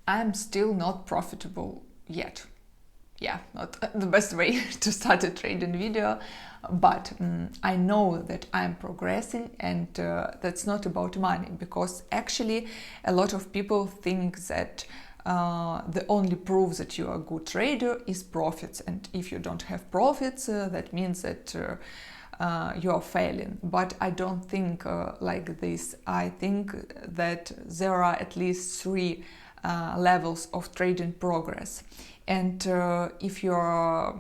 I'm still not profitable yet. Yeah, not the best way to start a trading video, but I know that I'm progressing, and that's not about money, because actually a lot of people think that the only proof that you are a good trader is profits, and if you don't have profits, that means that you are failing. But I don't think like this. I think that there are at least three levels of trading progress. And if you're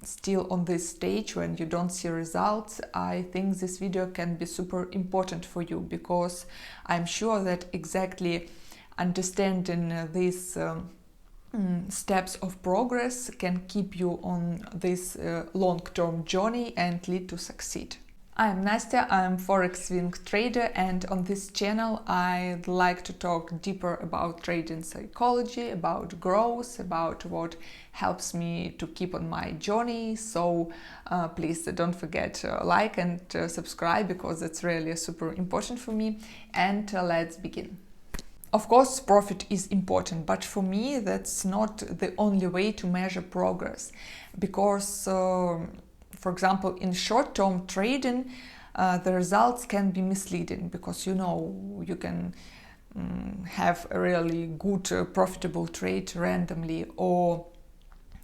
still on this stage when you don't see results, I think this video can be super important for you, because I'm sure that exactly understanding these steps of progress can keep you on this long-term journey and lead to succeed. I'm Nastya, I'm Forex swing trader, and on this channel I'd like to talk deeper about trading psychology, about growth, about what helps me to keep on my journey. So please don't forget to like and subscribe, because it's really super important for me. And let's begin. Of course, profit is important, but for me that's not the only way to measure progress, because for example, in short-term trading, the results can be misleading, because you can have a really good profitable trade randomly, or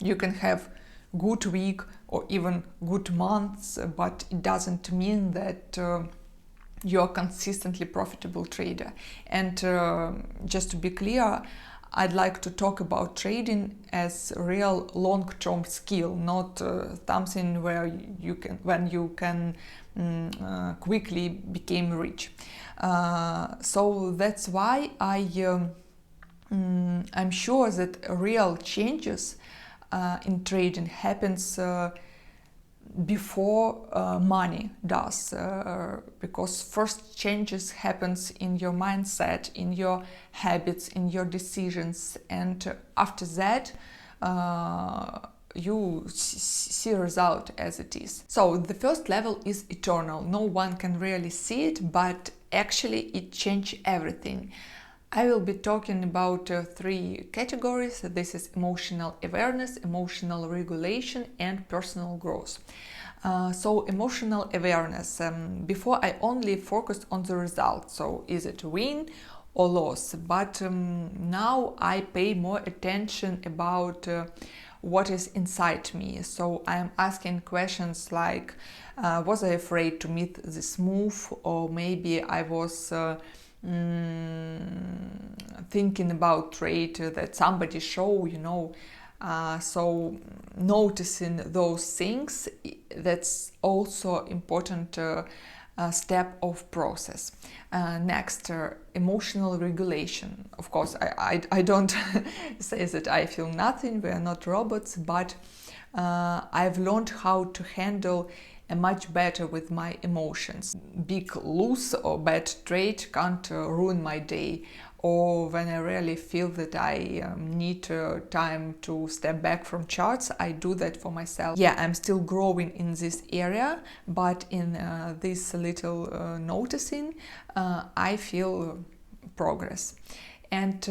you can have good week or even good months, but it doesn't mean that you're a consistently profitable trader. And just to be clear, I'd like to talk about trading as a real long-term skill, not something where you can quickly become rich. So that's why I'm sure that real changes in trading happens before money does, because first changes happens in your mindset, in your habits, in your decisions, and after that you see result as it is. So the first level is eternal. No one can really see it, but actually it changes everything. I will be talking about three categories. This is emotional awareness, emotional regulation, and personal growth. So emotional awareness. Before I only focused on the result. So is it win or loss? But now I pay more attention about what is inside me. So I'm asking questions like, was I afraid to meet this move? Or maybe I was thinking about trade that somebody show, so noticing those things, that's also important step of process. Next, emotional regulation. Of course, I don't say that I feel nothing, we are not robots, but I've learned how to handle much better with my emotions. Big loss or bad trade can't ruin my day, or when I really feel that I need time to step back from charts, I do that for myself. Yeah, I'm still growing in this area, but in this little noticing, I feel progress. And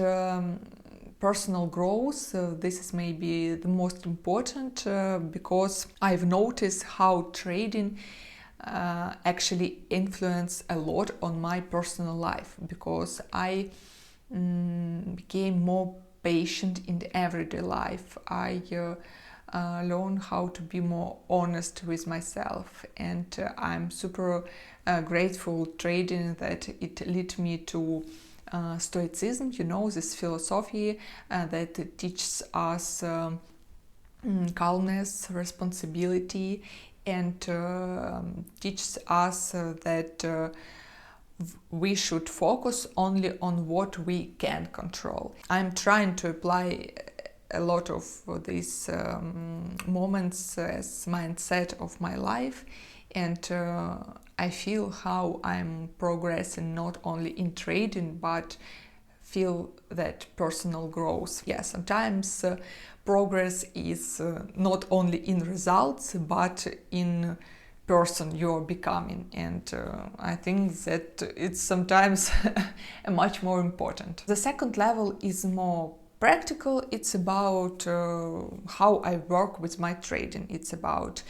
personal growth, this is maybe the most important, because I've noticed how trading actually influenced a lot on my personal life, because I became more patient in the everyday life. I learned how to be more honest with myself, and I'm super grateful trading that it led me to Stoicism, this philosophy that teaches us calmness, responsibility, and teaches us that we should focus only on what we can control. I'm trying to apply a lot of these moments as mindset of my life, and I feel how I'm progressing not only in trading, but feel that personal growth. Yeah, sometimes progress is not only in results, but in person you're becoming, and I think that it's sometimes much more important. The second level is more Practical, it's about how I work with my trading. It's about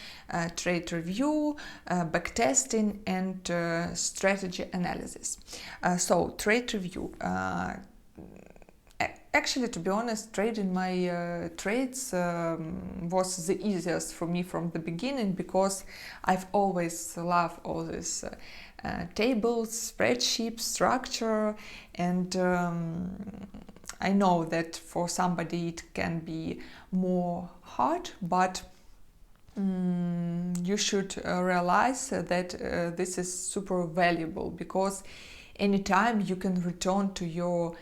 trade review, backtesting, and strategy analysis. So trade review. Actually, to be honest, trading my trades was the easiest for me from the beginning, because I've always loved all this tables, spreadsheet structure, and I know that for somebody it can be more hard, but you should realize that this is super valuable, because anytime you can return to your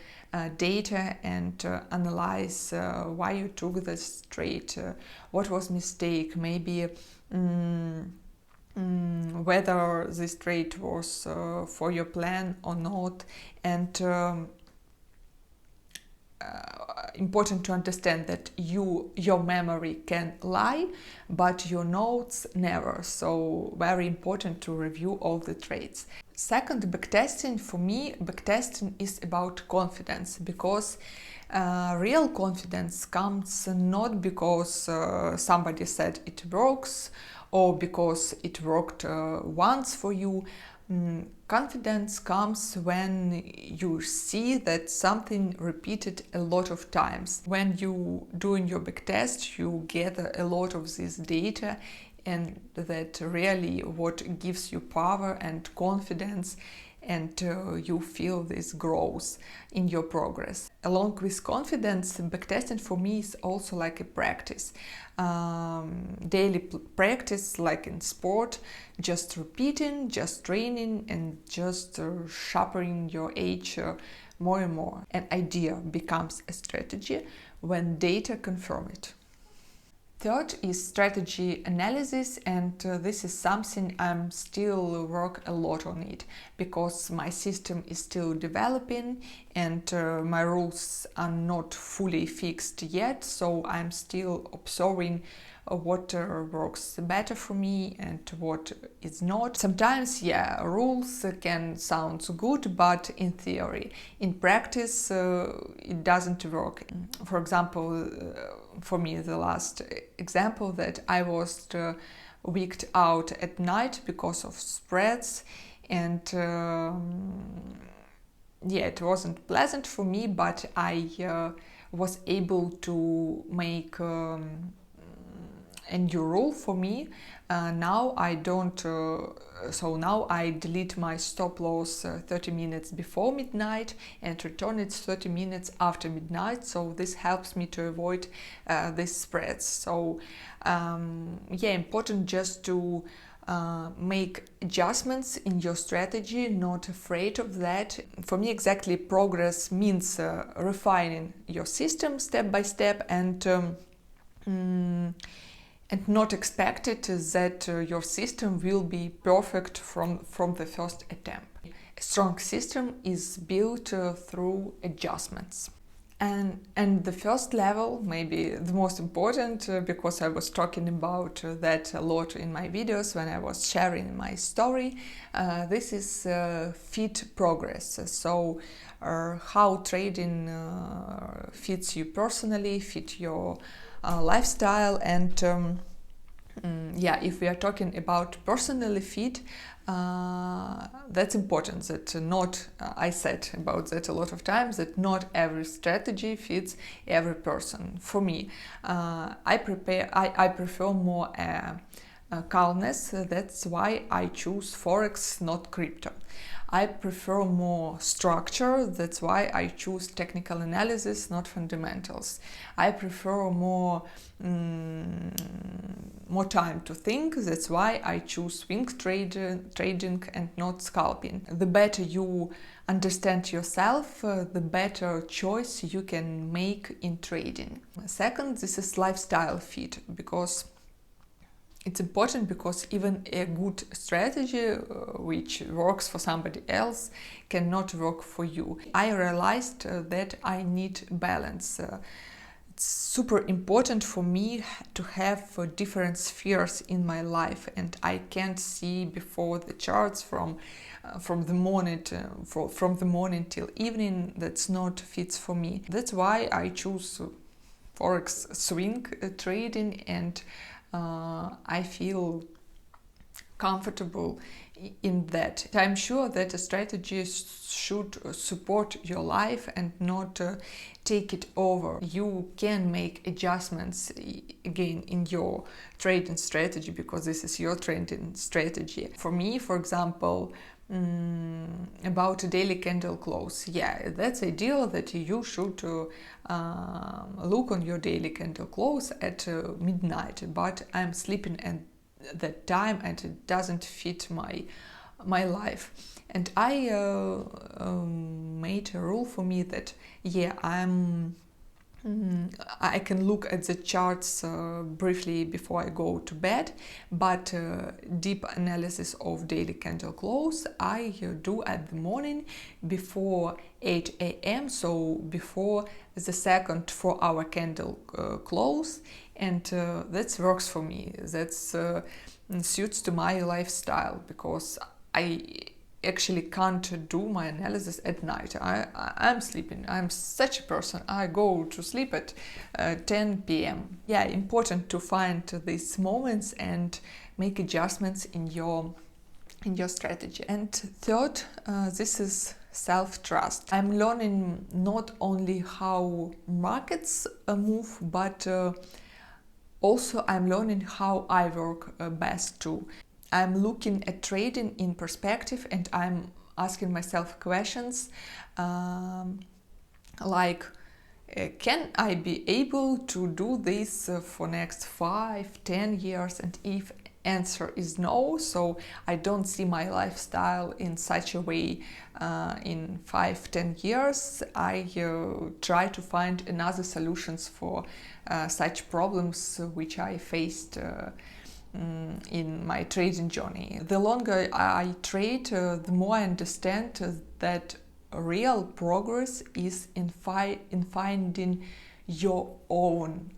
data and analyze why you took this trade, what was mistake, maybe whether this trade was for your plan or not, and important to understand that your memory can lie, but your notes never. So very important to review all the trades. Second, backtesting. For me, backtesting is about confidence, because real confidence comes not because somebody said it works or because it worked once for you. Confidence comes when you see that something repeated a lot of times. When you doing your backtest, you gather a lot of this data, and that really what gives you power and confidence, and you feel this growth in your progress. Along with confidence, backtesting for me is also like a practice. Daily practice, like in sport, just repeating, just training, and just sharpening your edge more and more. An idea becomes a strategy when data confirm it. Third is strategy analysis, and this is something I'm still work a lot on it, because my system is still developing and my rules are not fully fixed yet, so I'm still observing what works better for me and what is not. Sometimes, yeah, rules can sound good, but in theory, in practice, it doesn't work. For example, for me, the last example that I was wigged out at night because of spreads, and yeah, it wasn't pleasant for me, but I was able to make a new rule for me. Now I don't, so now I delete my stop loss 30 minutes before midnight and return it 30 minutes after midnight. So this helps me to avoid these spreads. So yeah, important just to make adjustments in your strategy, not afraid of that. For me, exactly, progress means refining your system step by step, and not expect it that your system will be perfect from the first attempt. A strong system is built through adjustments. And the first level, maybe the most important, because I was talking about that a lot in my videos when I was sharing my story, this is fit progress. So how trading fits you personally, fit your lifestyle, and yeah, if we are talking about personally fit, that's important. That not, I said about that a lot of times, that not every strategy fits every person. For me, I prefer more calmness. That's why I choose Forex, not crypto. I prefer more structure. That's why I choose technical analysis, not fundamentals. I prefer more time to think. That's why I choose swing trading and not scalping. The better you understand yourself, the better choice you can make in trading. Second, this is lifestyle fit, because it's important, because even a good strategy which works for somebody else cannot work for you. I realized that I need balance. super important for me to have different spheres in my life, and I can't see before the charts from the morning from the morning till evening. That's not fits for me. That's why I choose forex swing trading, and I feel comfortable in that. I'm sure that a strategy should support your life and not take it over. You can make adjustments again in your trading strategy, because this is your trading strategy. For me, for example, about a daily candle close, yeah, that's ideal that you should look on your daily candle close at midnight, but I'm sleeping at that time and it doesn't fit my life. And I made a rule for me that yeah, I can look at the charts briefly before I go to bed, but deep analysis of daily candle close I do at the morning before 8 a.m. so before the second 4-hour candle close, and that works for me. That's suits to my lifestyle, because I actually can't do my analysis at night. I'm sleeping. I'm such a person. I go to sleep at 10 p.m. Yeah, important to find these moments and make adjustments in your strategy. And third, this is self-trust. I'm learning not only how markets move, but also I'm learning how I work best too. I'm looking at trading in perspective, and I'm asking myself questions like, can I be able to do this for next 5-10 years? And if answer is no, so I don't see my lifestyle in such a way in 5-10 years, I try to find another solutions for such problems which I faced in my trading journey. The longer I trade, the more I understand that real progress is in finding your own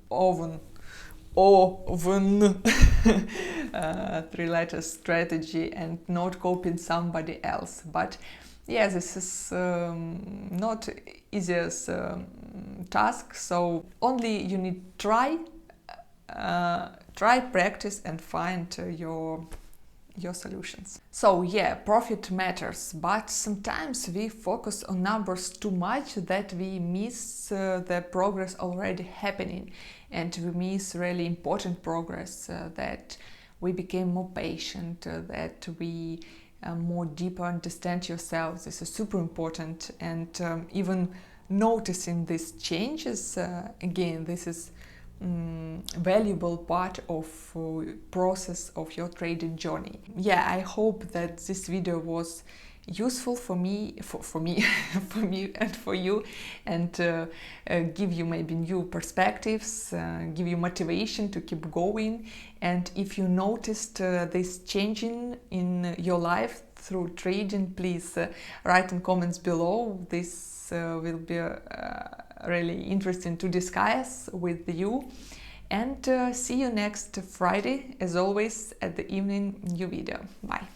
three-letter strategy and not copying somebody else. But yeah, this is not easiest task, so only you need try, practice, and find your solutions. So yeah, profit matters, but sometimes we focus on numbers too much that we miss the progress already happening, and we miss really important progress, that we became more patient, that we more deeper understand yourselves. This is super important, and even noticing these changes, again, this is valuable part of process of your trading journey. Yeah, I hope that this video was useful for me for me and for you, and give you maybe new perspectives, give you motivation to keep going. And if you noticed this changing in your life through trading, please write in comments below. This will be really interesting to discuss with you. And see you next Friday, as always, at the evening new video. Bye.